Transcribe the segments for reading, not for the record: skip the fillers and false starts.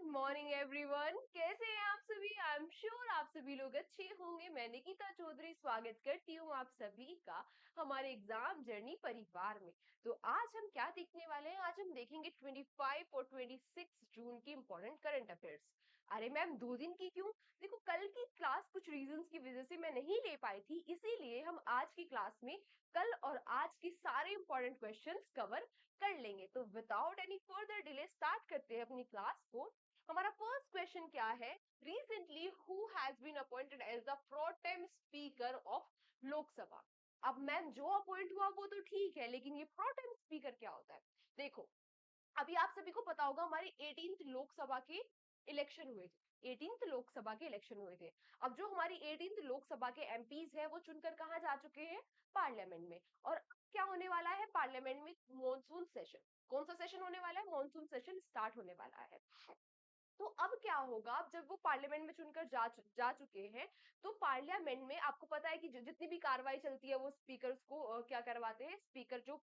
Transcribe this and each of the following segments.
Morning everyone, कैसे हैं आप सभी। आई एम श्योर आप सभी लोग अच्छे होंगे। मैं निकिता चौधरी स्वागत करती हूँ आप सभी का हमारे एग्जाम जर्नी परिवार में। तो आज हम क्या देखने वाले हैं? आज हम देखेंगे 25 और 26 जून की इंपॉर्टेंट करंट अफेयर्स। अरे मैम 2 दिन की क्यों? देखो, कल की क्लास कुछ रीजंस की वजह से मैं नहीं ले पाई थी, इसीलिए हम आज की क्लास में कल और आज की सारे इंपॉर्टेंट क्वेश्चंस कवर कर लेंगे। तो without any further delay start करते हैं अपनी क्लास को। हमारा फर्स्ट क्वेश्चन क्या है? Recently who has been appointed as the protem speaker of Lok Sabha. अब मैम जो अपॉइंट हुआ वो तो ठीक है, लेकिन ये प्रोटेम स्पीकर क्या होता है? देखो, अभी आप सभी को पता होगा हमारे 18th लोकसभा के इलेक्शन हुए थे। 18th लोकसभा के इलेक्शन हुए थे। अब जो हमारी 18th लोकसभा के एमपीज है वो चुनकर कहाँ जा चुके हैं? पार्लियामेंट में। और अब क्या होने वाला है पार्लियामेंट में? Monsoon session. कौन सा सेशन होने वाला है? मॉनसून सेशन स्टार्ट होने वाला है। तो अब क्या होगा? अब जब वो पार्लियामेंट में चुनकर जा चुके हैं, तो पार्लियामेंट में आपको पता है कि जितनी भी कार्रवाई चलती है वो स्पीकर्स को क्या करवाते हैं? स्पीकर जो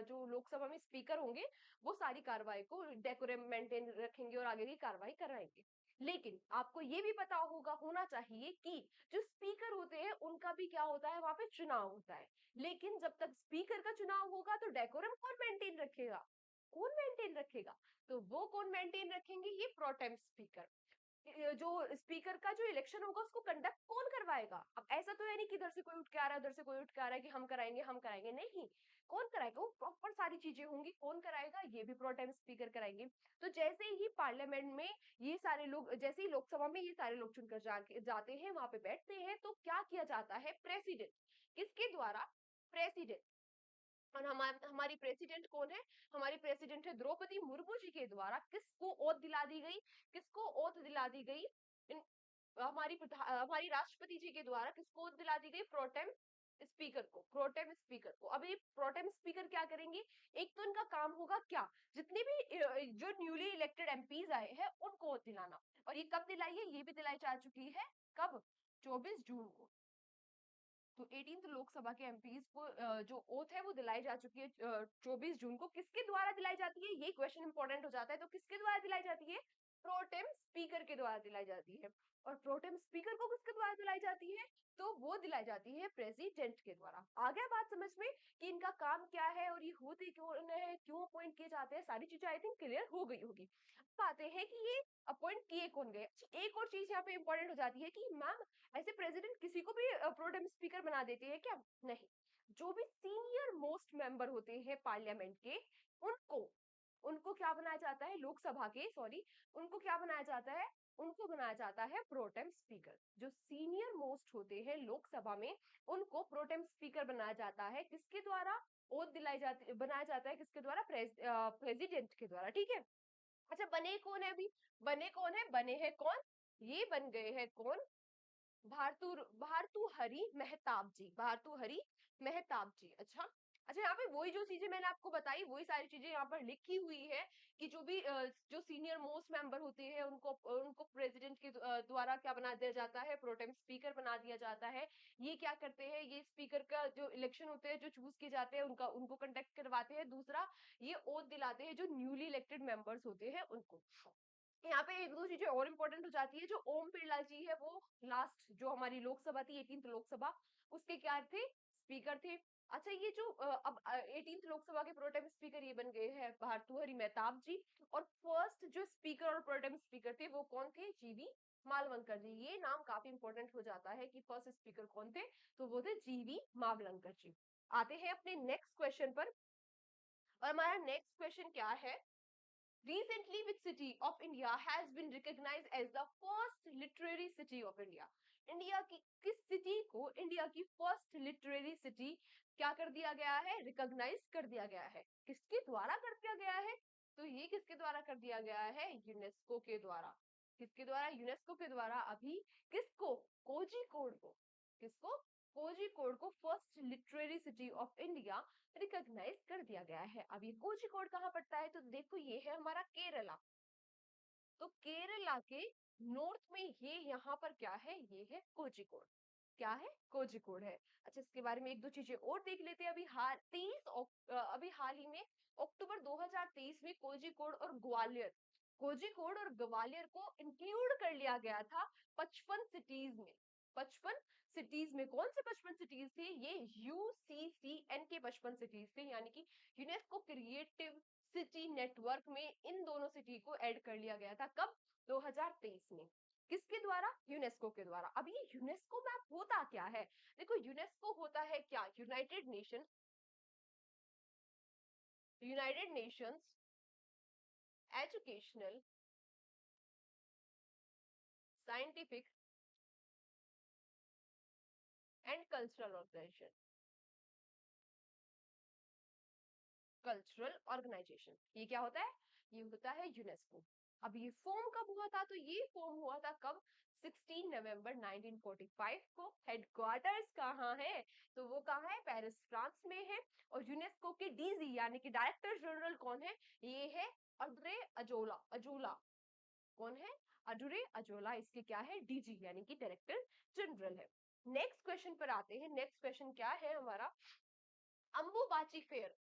जो लोकसभा में स्पीकर होंगे वो सारी कार्रवाई को डेकोरम मेंटेन रखेंगे और आगे की कार्रवाई कराएंगे। लेकिन आपको ये भी पता होगा, होना चाहिए कि जो स्पीकर होते हैं उनका भी क्या होता है? वहां पे चुनाव होता है। लेकिन जब तक स्पीकर का चुनाव होगा तो डेकोरम कौन मेंटेन रखेगा? कौन मेंटेन रखेगा? तो वो कौन मेंटेन रखेंगे? ये प्रोटेम स्पीकर। जो स्पीकर का जो इलेक्शन होगा उसको कंडक्ट कौन करवाएगा? अब ऐसा तो है नहीं कि इधर से कोई उठ के आ रहा है, उधर से कोई उठ के आ रहा है कि हम कराएंगे, नहीं। कौन कराएगा? वो प्रॉपर सारी चीजें होंगी, कौन कराएगा? ये भी प्रोटेम स्पीकर कराएंगे। तो जैसे ही पार्लियामेंट में ये सारे लोग, जैसे ही लोकसभा में ये सारे लोग चुनकर जाते हैं, वहां पे बैठते हैं, तो क्या किया जाता है? प्रेसिडेंट। किसके द्वारा? प्रेसिडेंट। और हमारी प्रेसिडेंट कौन है? हमारी प्रेसिडेंट है द्रौपदी मुर्मू जी के द्वारा किसको ओथ दिला दी गई? किसको ओथ दिला दी गई? इन हमारी राष्ट्रपति जी के द्वारा किसको ओथ दिला दी गई? प्रोटेम स्पीकर को। प्रोटेम स्पीकर को। अब ये प्रोटेम स्पीकर क्या करेंगे? एक तो इनका काम होगा क्या? जितने भी जो न्यूली इलेक्टेड एमपीज आए हैं उनको ओथ दिलाना। और ये कब दिलाई है? ये भी दिलाई जा चुकी है। कब? 24 जून को। तो 18th लोकसभा के एमपीज को जो ओथ है वो दिलाई जा चुकी है 24 जून को। किसके द्वारा दिलाई जाती है? ये क्वेश्चन इंपॉर्टेंट हो जाता है। तो किसके द्वारा दिलाई जाती है? प्रोटेम स्पीकर के द्वारा दिलाई जाती है। और प्रोटेम स्पीकर को किसके द्वारा दिलाई जाती है? तो वो दिलाई जाती है प्रेसिडेंट के द्वारा। आ गया बात समझ में कि इनका काम क्या है और ये होते क्यों है, क्यों अपॉइंट किए जाते हैं? सारी चीजें आई थिंक क्लियर हो गई होगी। अब आते हैं कि ये अपॉइंट किए कौन गए। अच्छा, एक और चीज यहाँ पे इंपॉर्टेंट हो जाती है कि मैम ऐसे प्रेसिडेंट किसी को भी प्रोटेम स्पीकर बना देते हैं क्या? नहीं। जो भी सीनियर मोस्ट मेंबर होते हैं पार्लियामेंट के, उनको उनको क्या बनाया जाता है? लोकसभा के, सॉरी, उनको क्या बनाया जाता है? उनको बनाया जाता है प्रोटेम स्पीकर। जो सीनियर मोस्ट होते हैं लोकसभा में, उनको प्रोटेम स्पीकर बनाया जाता है। किसके द्वारा? ओथ दिलाई जाती, बनाया जाता है किसके द्वारा? प्रेसिडेंट के द्वारा। ठीक है। अच्छा, बने कौन है अभी? बने कौन है? बने हैं कौन? ये बन गए हैं कौन? भारतुहरि मेहताब जी। भारतुहरि मेहताब जी। अच्छा। अच्छा, यहाँ पे वही जो चीजें मैंने आपको बताई वही सारी चीजें यहाँ पर लिखी हुई है कि जो भी जो सीनियर मोस्ट मेंबर होते हैं उनको उनको प्रेसिडेंट के द्वारा क्या बना दिया जाता है? प्रोटेम स्पीकर बना दिया जाता है। ये क्या करते हैं? ये स्पीकर का जो इलेक्शन होते हैं, जो चूज किए जाते हैं, उनका उनको कंडक्ट करवाते हैं। दूसरा, ये ओथ दिलाते हैं जो न्यूली इलेक्टेड मेंबर्स होते हैं उनको। यहाँ पे एक दो चीजें और इम्पोर्टेंट हो जाती है। जो ओम बिरला जी है वो लास्ट जो हमारी लोकसभा थी 18th लोकसभा, उसके क्या थे? स्पीकर थे। अच्छा, ये जो अब 18th लोकसभा के प्रोटेम स्पीकर ये बन गए हैं भारतुहरि मेहताब जी। और फर्स्ट जो स्पीकर और प्रोटेम स्पीकर थे वो कौन थे? जीवी मालवंकर जी। ये नाम काफी इंपॉर्टेंट हो जाता है कि फर्स्ट स्पीकर कौन थे? तो वो थे जीवी मावलंकर जी। आते हैं अपने नेक्स्ट क्वेश्चन पर। और हमारा नेक्स्ट क्वेश्चन क्या है? Recently, which city of India has been recognized as the first literary city of India? India की किस सिटी को इंडिया की फर्स्ट लिटरेरी सिटी क्या कर दिया गया है? रिकॉग्नाइज कर दिया गया है। किसके द्वारा कर दिया गया है? तो ये किसके द्वारा कर दिया गया है? यूनेस्को के द्वारा। किसके द्वारा? यूनेस्को के द्वारा। अभी किसको? कोझिकोड को। किसको? कोझिकोड को first literary city of India recognise कर दिया गया है। अब ये कोझिकोड कहाँ पड़ता है? तो देखो, ये है हमारा केरला। तो केरला के नॉर्थ में ये यहाँ पर क्या है? ये है कोझिकोड। क्या है? कोझिकोड है। अच्छा, इसके बारे में एक दो चीजें और देख लेते हैं। अभी हाल ही में अक्टूबर 2023 में कोझिकोड और ग्वालियर कोझिकोड और ग्वालियर को इंक्लूड कर लिया गया था 55 सिटीज में। 55 सिटीज में कौन से 55 सिटीज थे? ये यूसीसीएन के 55 सिटीज थे, यानी कि यूनेस्को क्रिएटिव सिटी नेटवर्क में इन दोनों सिटी को ऐड कर लिया गया था। कब? 2023 में। किसके द्वारा? यूनेस्को के द्वारा। अब ये यूनेस्को मैप होता क्या है? देखो, यूनेस्को होता है क्या? United Nations Educational Scientific and Cultural Organisation. Cultural organisation, ये क्या होता है? ये होता है यूनेस्को। अब ये फॉर्म कब हुआ था? तो ये फॉर्म हुआ था कब? 16 नवंबर 1945 को। हेडक्वार्टर्स कहाँ है? तो वो कहाँ है? पेरिस, फ्रांस में है। और यूनेस्को के डीजी यानी कि डायरेक्टर जनरल कौन है? ये है अड्रे अजोला। अजोला कौन है? अडुरे अजोला इसके क्या है? डीजी यानी कि डायरेक्टर जनरल है। नेक्स्ट क्वेश्चन पर आते हैं। नेक्स्ट क्वेश्चन क्या है हमारा? Ambubachi fair.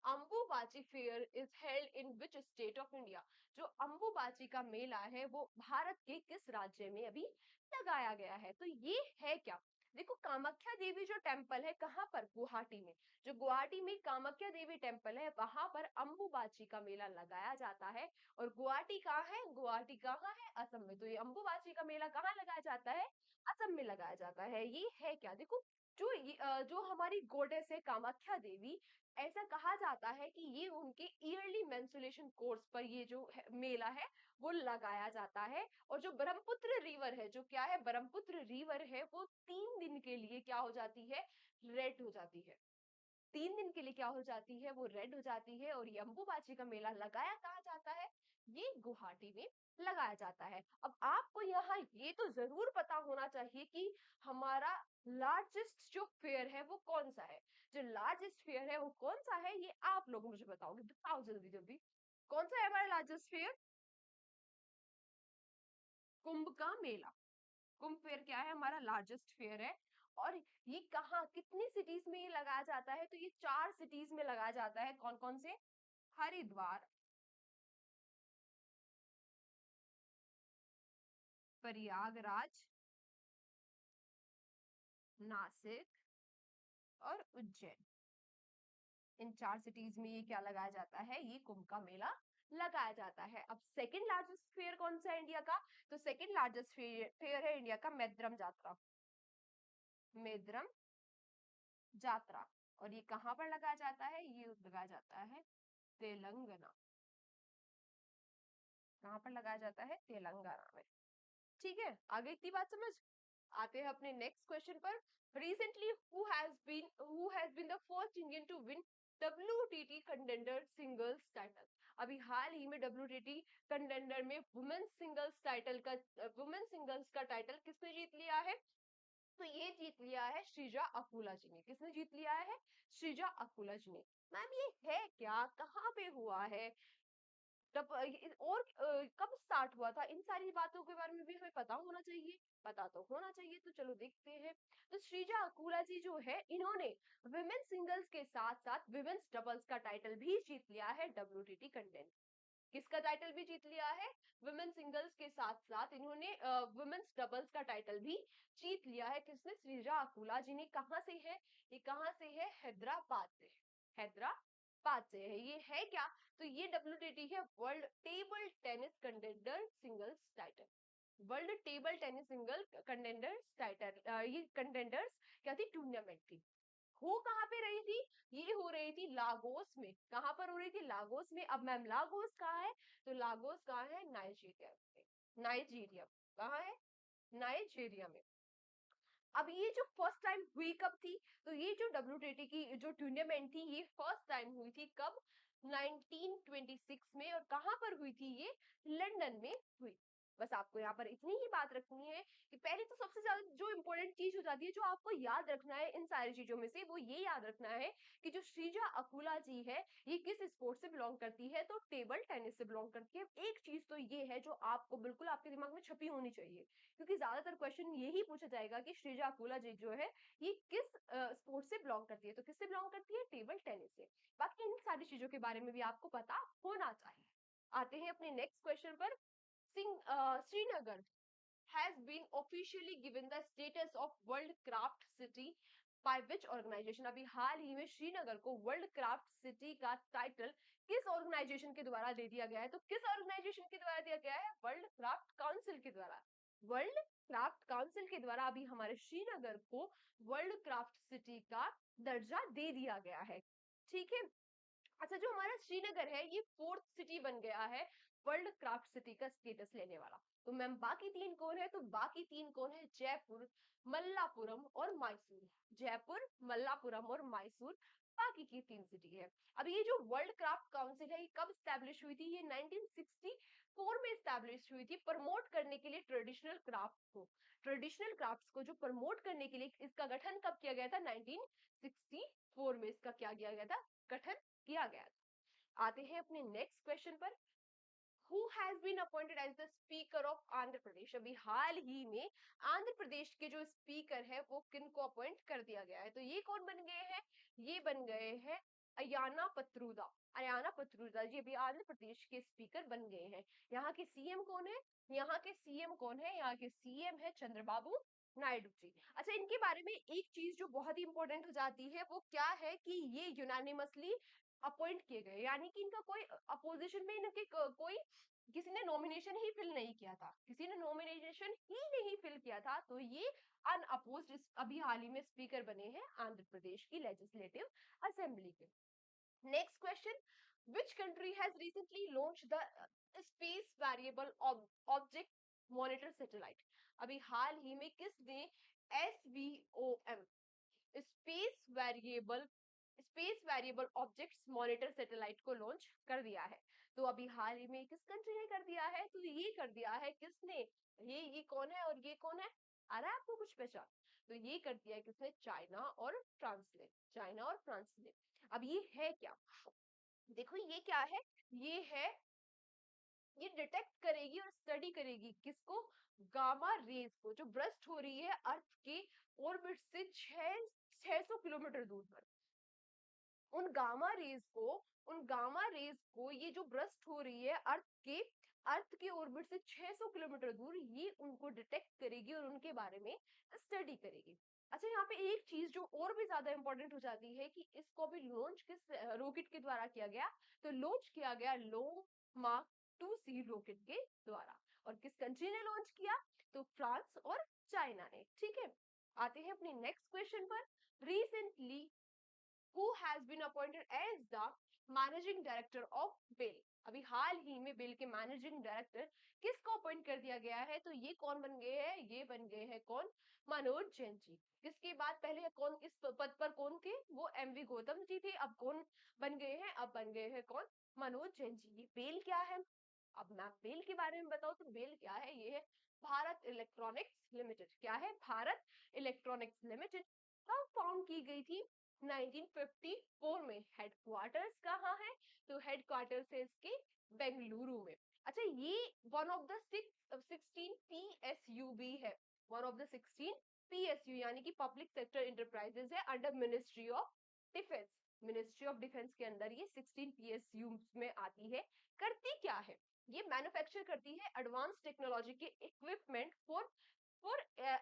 Ambubachi fair is held in which state of India? जो अंबुबाची का मेला है वो भारत के किस राज्य में अभी लगाया गया है? तो ये है क्या? देखो, कामाख्या देवी जो टेम्पल है कहाँ पर? गुवाहाटी में। जो गुवाहाटी में कामाख्या देवी टेम्पल है वहां पर अंबुबाची का मेला लगाया जाता है। और गुवाहाटी कहाँ है? गुवाहाटी कहाँ है? असम में। तो ये अंबुबाची का मेला कहाँ लगाया जाता है? असम में लगाया जाता है। ये है क्या? देखो, जो हमारी गोडेस है कामाख्या देवी, ऐसा कहा जाता है कि ये उनके ईयरली मेंस्ट्रुएशन कोर्स पर ये जो मेला है वो लगाया जाता है। और जो ब्रह्मपुत्र रिवर है, जो क्या है? ब्रह्मपुत्र रिवर है, वो 3 दिन के लिए क्या हो जाती है? रेड हो जाती है। 3 दिन के लिए क्या हो जाती है? वो रेड हो जाती है। और ये अंबुबाची का मेला लगाया कहाँ जाता है? ये गुवाहाटी में लगाया जाता है। अब आपको यहाँ ये तो जरूर पता होना चाहिए कि हमारा लार्जेस्ट जो फेयर है वो कौन सा है? जो लार्जेस्ट फेयर है वो कौन सा है? ये आप लोग मुझे बताओगे, बताओ जल्दी जल्दी। कौन सा है हमारा लार्जेस्ट फेयर? कुंभ का मेला। कुंभ फेयर क्या है? हमारा लार्जेस्ट फेयर है। और ये कहाँ, कितनी सिटीज में ये लगाया जाता है? तो ये 4 सिटीज में लगाया जाता है। कौन कौन से? हरिद्वार, प्रयागराज, नासिक और उज्जैन। इन 4 सिटीज में ये क्या लगाया जाता है? ये कुंभ का मेला लगाया जाता है। अब सेकंड लार्जेस्ट फेयर कौन सा है इंडिया का? तो सेकंड लार्जेस्ट फेयर है इंडिया का मेद्रम जात्रा। मेद्रम जात्रा। और ये कहाँ पर लगाया जाता है? ये लगाया जाता है तेलंगाना। कहाँ पर लगाया जाता है? तेलंगाना में। ठीक है, आगे इतनी बात समझ। आते हैं अपने नेक्स्ट क्वेश्चन पर। Recently who has been the first Indian to win WTT contender singles title? अभी हाल ही में WTT कंटेंडर में वुमेन सिंगल्स का टाइटल किसने जीत लिया है? तो ये जीत लिया है श्रीजा अकुला जी ने। किसने जीत लिया है? श्रीजा अकुला जी ने। मैम ये है क्या? कहाँ पे हुआ है? तब और कब स्टार्ट हुआ था? इन सारी बातों के बारे में भी हमें पता होना चाहिए। पता तो होना चाहिए। तो चलो देखते हैं। तो श्रीजा अकुला जी जो है, इन्होंने विमेन सिंगल्स के साथ साथ विमेन्स डबल्स का टाइटल भी जीत लिया है WTT कंटेंट। किसका टाइटल भी जीत लिया है? विमेन सिंगल्स के साथ साथ इन्होंने वुमेन्स डबल्स का टाइटल भी जीत लिया है। किसने? श्रीजा अकुला जी ने। कहाँ से है ये? कहाँ से है? हैदराबाद से है। हैदराबाद से है। ये है क्या? तो ये WTT है world table tennis contender singles title. World table tennis single contenders title. ये कंटेंडर्स क्या थी? टूर्नामेंट थी। हो कहाँ पे रही थी? ये हो रही थी लागोस में। कहाँ पर हो रही थी? लागोस में। अब मैम लागोस कहाँ है? तो लागोस कहाँ है? नाइजीरिया में। नाइजीरिया कहाँ है? नाइजीरिया में। अब ये जो फर्स्ट टाइम हुई कब थी? तो ये जो WTT की जो टूर्नामेंट थी ये फर्स्ट टाइम हुई थी कब? 1926 में। और कहाँ पर हुई थी ये? लंदन में हुई। बस आपको यहाँ पर इतनी ही बात रखनी है कि पहले तो सबसे ज्यादा जो इंपॉर्टेंट चीज हो जाती है, जो आपको याद रखना है इन सारी चीजों में से, वो ये याद रखना है कि जो श्रीजा अकुला जी है ये किस स्पोर्ट से बिलोंग करती है? तो टेबल टेनिस से बिलोंग करती है। एक चीज तो ये है जो आपको बिल्कुल आपके दिमाग में छपी होनी चाहिए, क्योंकि ज्यादातर क्वेश्चन यही पूछा जाएगा कि श्रीजा अकुला जी जो है ये किस स्पोर्ट से बिलोंग करती है? तो किससे बिलोंग करती है? टेबल टेनिस से। बाकी इन सारी चीजों के बारे में भी आपको पता होना चाहिए। आते हैं अपने नेक्स्ट क्वेश्चन पर। Srinagar has been officially given the status of World Craft City by which organization? अभी हाल ही में श्रीनगर को वर्ल्ड क्राफ्ट सिटी का टाइटल किस ऑर्गेनाइजेशन के द्वारा दे दिया गया है? तो किस ऑर्गेनाइजेशन के द्वारा दिया गया है? वर्ल्ड क्राफ्ट काउंसिल के द्वारा। वर्ल्ड क्राफ्ट काउंसिल के द्वारा अभी हमारे श्रीनगर को वर्ल्ड क्राफ्ट सिटी का दर्जा दे दिया गया है। ठीक है। अच्छा, जो हमारा श्रीनगर है ये फोर्थ सिटी बन गया है वर्ल्ड क्राफ्ट सिटी का स्टेटस लेने वाला। तो मैम बाकी तीन कौन है? तो बाकी तीन कौन है? जयपुर, मल्लापुरम और मैसूर। जयपुर, मल्लापुरम और मैसूर बाकी की तीन सिटी है। अब ये जो वर्ल्ड क्राफ्ट काउंसिल है ये कब स्टैब्लिश हुई थी? ये 1964 में स्टैब्लिश हुई थी, प्रमोट करने के लिए ट्रेडिशनल क्राफ्ट को। ट्रेडिशनल क्राफ्ट्स को जो प्रमोट करने के लिए इसका गठन कब किया गया था? 1964 में इसका क्या किया गया था? गठन किया गया था। आते हैं अपने नेक्स्ट क्वेश्चन पर। Who has been appointed as the speaker of Andhra Pradesh? अभी हाल ही में आंध्र प्रदेश के जो स्पीकर है वो किन को अपॉइंट कर दिया गया है? तो ये कौन बन गए हैं? ये बन गए हैं अयाना पत्रूदा। अयाना पत्रूदा जी अभी आंध्र प्रदेश के स्पीकर बन गए हैं। यहाँ के सीएम कौन है? यहाँ के सीएम कौन है? यहाँ के सीएम है चंद्रबाबू नायडू जी। अच्छा, इनके बारे में एक चीज जो बहुत ही इंपॉर्टेंट हो जाती है वो क्या है कि ये यूनानिमसली अपॉइंट किए गए, यानी कि इनका कोई अपोजिशन में इनके कोई किसी ने नॉमिनेशन ही फिल नहीं किया था, किसी ने नॉमिनेशन ही नहीं फिल किया था। तो ये अनअपोज्ड अभी हाल ही में स्पीकर बने हैं आंध्र प्रदेश की लेजिस्लेटिव असेंबली के। Next question. Which country has recently launch the space variable object monitor satellite? अभी हाल ही में किसने SVOM space variable objects monitor satellite को लॉन्च कर दिया है? तो अभी हाल ही में किस कंट्री ने कर दिया है? तो ये कर दिया है किसने? ये कौन है और ये कौन है? आ रहा है आपको कुछ पहचान? तो ये कर दिया है किसने? चाइना और फ्रांस ने। चाइना और फ्रांस ने। अब ये है क्या? देखो ये क्या है? ये है, ये डिटेक्ट करेगी और स्टडी करेगी किसको? गामा रेज को, जो ब्रस्ट हो रही है अर्थ के ऑर्बिट से 600 किलोमीटर दूर पर। उन गामा रेज को ये जो ब्रस्ट हो रही है अर्थ के ऑर्बिट से 600 किलोमीटर दूर, ये उनको डिटेक्ट करेगी और उनके बारे में स्टडी करेगी। अच्छा, यहाँ पे एक चीज जो और भी ज्यादा इंपॉर्टेंट हो जाती है कि इसको भी लॉन्च किस रॉकेट के द्वारा किया गया? तो लॉन्च किया गया लोंग मार्क 2C रॉकेट के द्वारा। और किस कंट्री ने लॉन्च किया? तो फ्रांस और चाइना ने। ठीक है। आते हैं अपने नेक्स्ट क्वेश्चन पर। Recently who has been appointed as the managing director of bill? अभी हाल ही में बिल के मैनेजिंग डायरेक्टर किसको अपॉइंट कर दिया गया है? तो ये कौन बन गए हैं? ये बन गए हैं कौन? मनोज जैन जी। किसके बाद पहले कौन इस पद पर कौन थे? वो MV गौतम जी थे। अब कौन बन गए हैं? अब बन गए हैं कौन? मनोज जैन जी। ये बेल क्या है? अब मैं बेल के बारे में बताऊं तो बेल क्या है? ये है भारत इलेक्ट्रॉनिक्स लिमिटेड। क्या है? Bharat electronics limited. कब फाउंड की गई थी? 1954 में। हेडक्वार्टर्स कहाँ है? तो हेडक्वार्टर्स है इसके बेंगलुरु में। अच्छा, ये वन ऑफ द 16 PSU भी है। वन ऑफ द 16 PSU यानी कि पब्लिक सेक्टर इंटरप्राइजेस है under ministry of defence. Ministry of defence के अंदर ये 16 PSU में आती है। करती क्या है? ये मैन्युफैक्चर करती है एडवांस टेक्नोलॉजी के equipment for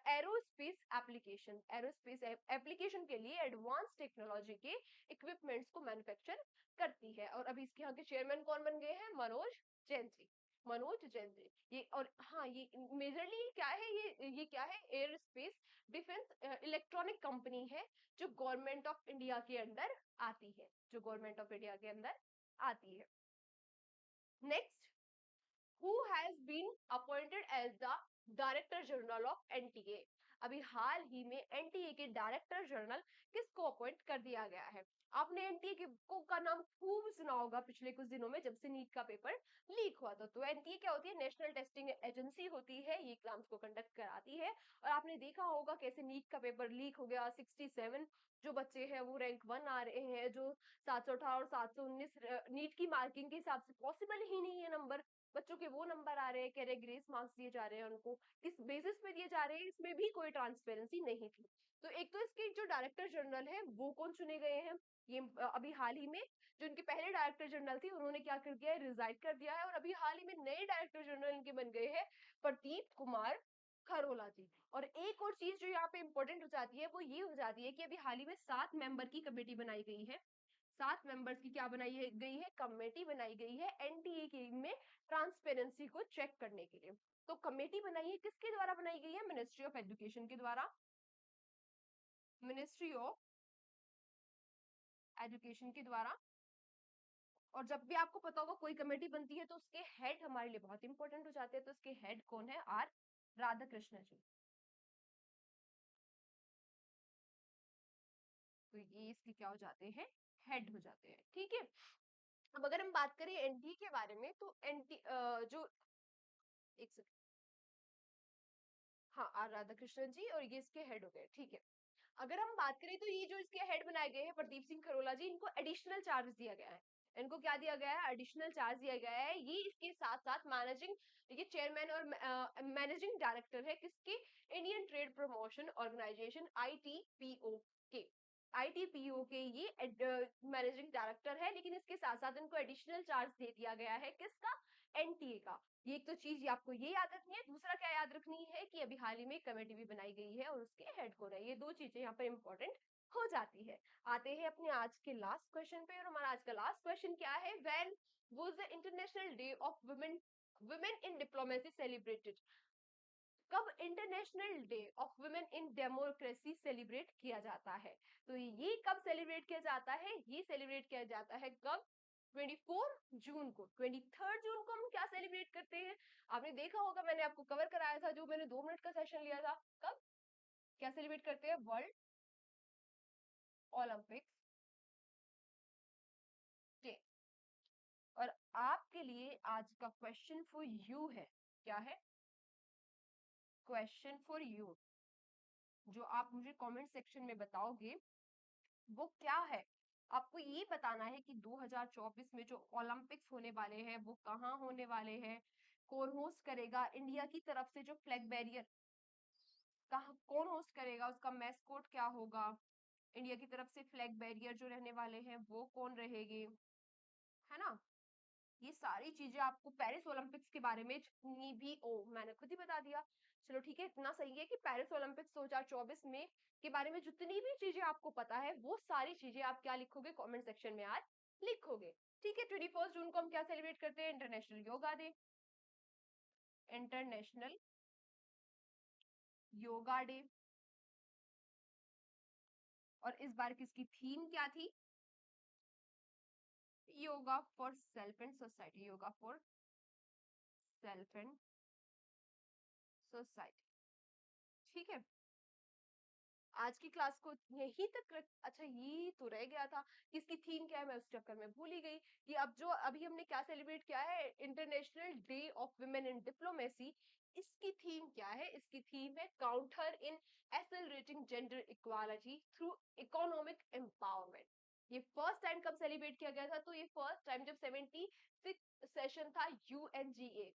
aerospace application. Aerospace application के लिए एडवांस टेक्नोलॉजी के इक्विपमेंट्स को मैन्युफैक्चर करती है। और अभी इसके यहाँ के चेयरमैन कौन बन गए हैं? मनोज जैन जी। मनोज जैन जी। ये और हाँ, ये मेजरली क्या है? ये क्या है? Air space defence electronic company है जो गवर्नमेंट ऑफ इंडिया के अंदर आती है। जो गवर्नमेंट ऑफ इंडिया के अंदर आती है। Next. who has been appointed as the director general of NTA? अभी हाल ही में NTA के डायरेक्टर जनरल किसको अपॉइंट कर दिया गया है? आपने NTA का नाम खूब सुना होगा पिछले कुछ दिनों में जब से नीट का पेपर लीक हुआ था। तो NTA क्या होती है? नेशनल टेस्टिंग एजेंसी होती है। ये एग्जाम्स को कंडक्ट कराती है। और आपने देखा होगा कैसे नीट का पेपर लीक हो गया। 67 जो बच्चे हैं वो रैंक 1 आ रहे हैं, जो 718 और 719 नीट की मार्किंग के हिसाब से पॉसिबल ही नहीं है नंबर। बच्चों के वो नंबर आ रहे हैं, कह रहे ग्रेस मार्क्स दिए जा रहे हैं उनको। किस बेसिस पे दिए जा रहे हैं? इसमें भी कोई ट्रांसपेरेंसी नहीं थी। तो एक तो इसके जो डायरेक्टर जनरल है वो कौन चुने गए हैं? ये अभी हाल ही में जो इनके पहले डायरेक्टर जनरल थे उन्होंने क्या कर दिया है, रिजाइन कर दिया है, और अभी हाल ही में नए डायरेक्टर जनरल इनके बन गए हैं प्रदीप कुमार खरोला जी। और एक और चीज जो यहाँ पे इंपॉर्टेंट हो जाती है वो ये हो जाती है कि अभी हाल ही में 7 मेंबर की कमेटी बनाई गई है। 7 मेंबर्स की क्या गई है, कमेटी बनाई गई है एनटीए के में ट्रांसपेरेंसी को चेक करने के लिए। तो कमेटी बनाई है, किसके द्वारा बनाई गई है, मिनिस्ट्री ऑफ एजुकेशन के द्वारा, मिनिस्ट्री ऑफ एजुकेशन के द्वारा। और जब भी आपको पता होगा कोई कमेटी बनती है तो उसके हेड हमारे लिए बहुत इंपॉर्टेंट हो जाते हैं, तो उसके हेड कौन है, आर राधाकृष्ण जी। तो ये इसके क्या हो जाते हैं, हेड हो जाते हैं, ठीक है। अब अगर हम बात करें एनटीए के बारे में तो एनटी जो एक सेकंड, हाँ आर राधाकृष्णन जी, और ये इसके हेड हो गए, ठीक है। अगर हम बात करें तो ये जो इसके हेड बनाए गए हैं प्रदीप सिंह खरोला जी, इनको एडिशनल चार्ज दिया गया है। इनको क्या दिया गया है, एडिशनल चार्ज दिया गया है। ये इसके साथ साथ मैनेजिंग, ये चेयरमैन और मैनेजिंग डायरेक्टर है किसके, Indian Trade Promotion Organisation ITPO के, आईटीपीओ के ये मैनेजिंग डायरेक्टर है। लेकिन इसके साथ साथ इनको एडिशनल चार्ज दे दिया गया है किसका, एनटीए का। ये एक तो चीज आपको ये याद रखनी है, दूसरा क्या याद रखनी है कि अभी हाल ही में कमेटी भी बनाई गई है और उसके हेड कौन है, ये दो चीजें यहाँ पर इंपॉर्टेंट हो जाती है। आते हैं अपने आज के लास्ट क्वेश्चन पे, और हमारा आज का लास्ट क्वेश्चन क्या है, when was the international day of women, women in diplomacy celebrated, कब international day of women in democracy celebrate किया जाता है। तो ये कब सेलिब्रेट किया जाता है, ये सेलिब्रेट किया जाता है कब, 24 जून को, 23 जून को हम क्या सेलिब्रेट करते हैं, आपने देखा होगा मैंने आपको कवर कराया था, जो मैंने 2 मिनट का सेशन लिया था, कब क्या सेलिब्रेट करते हैं, वर्ल्ड ओलंपिक्स डे। और आपके लिए आज का क्वेश्चन फॉर यू है, क्या है, क्वेश्चन फॉर यू, जो आप मुझे कमेंट सेक्शन में बताओगे वो क्या है। आपको ये बताना है कि 2024 में जो ओलंपिक्स होने वाले हैं वो कहाँ होने वाले हैं, कौन होस्ट करेगा, इंडिया की तरफ से जो फ्लैग बैरियर कहाँ कौन होस्ट करेगा, उसका मैस्कोट क्या होगा, इंडिया की तरफ से फ्लैग बैरियर जो रहने वाले हैं वो कौन रहेंगे, है ना। ये सारी चीजें आपको पेरिस ओलंपिक्स के बारे में जितनी भी, ओ मैंने खुद ही बता दिया, चलो ठीक है, इतना सही है कि पेरिस ओलंपिक्स 2024 में के बारे में जितनी भी चीजें आपको पता है वो सारी चीजें आप क्या लिखोगे, कमेंट सेक्शन में आज लिखोगे, ठीक है। 21 जून को हम क्या सेलिब्रेट करते हैं, international yoga day, international yoga day. और इस बार किसकी थीम क्या थी, yoga for self and society, yoga for self and society, ठीक है। आज की क्लास को यहीं तक अच्छा ये तो रह गया था कि इसकी थीम क्या है, मैं उस चक्कर में भूल ही गई कि अब जो अभी हमने क्या सेलिब्रेट किया है, international day of women in diplomacy, इसकी थीम क्या है, इसकी थीम है काउंटर इन accelerating gender equality through economic empowerment. ये फर्स्ट टाइम कब सेलिब्रेट किया गया था, तो ये फर्स्ट टाइम जब 76 सेशन था UNGA,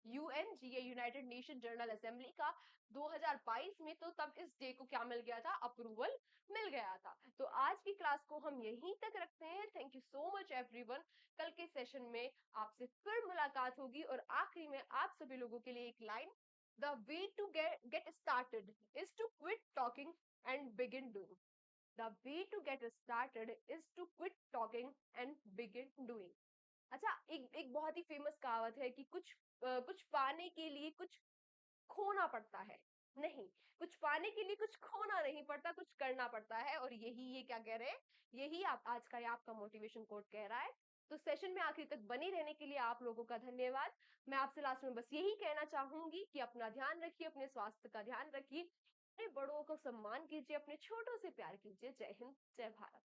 UNGA United nation general assembly का 2022 में, तो तब इस डे को क्या मिल गया था, अप्रूवल मिल गया था। तो आज की क्लास को हम यहीं तक रखते हैं, thank you so much everyone. कल के सेशन में आपसे फिर मुलाकात होगी, और आखिरी में आप सभी लोगों के लिए एक line, the way to get started is to quit talking and begin doing, the way to get started is to quit talking and begin doing. अच्छा, एक एक बहुत ही फेमस कहावत है कि कुछ पाने के लिए कुछ खोना पड़ता है, नहीं, कुछ पाने के लिए कुछ खोना नहीं पड़ता, कुछ करना पड़ता है, और यही ये क्या कह रहे हैं, यही आप आज का ये आपका मोटिवेशन कोट कह रहा है। तो सेशन में आखिर तक बने रहने के लिए आप लोगों का धन्यवाद। मैं आपसे लास्ट में बस यही कहना चाहूंगी कि अपना ध्यान रखिए, अपने स्वास्थ्य का ध्यान रखिए, अपने बड़ों को सम्मान कीजिए, अपने छोटों से प्यार कीजिए। जय हिंद, जय भारत।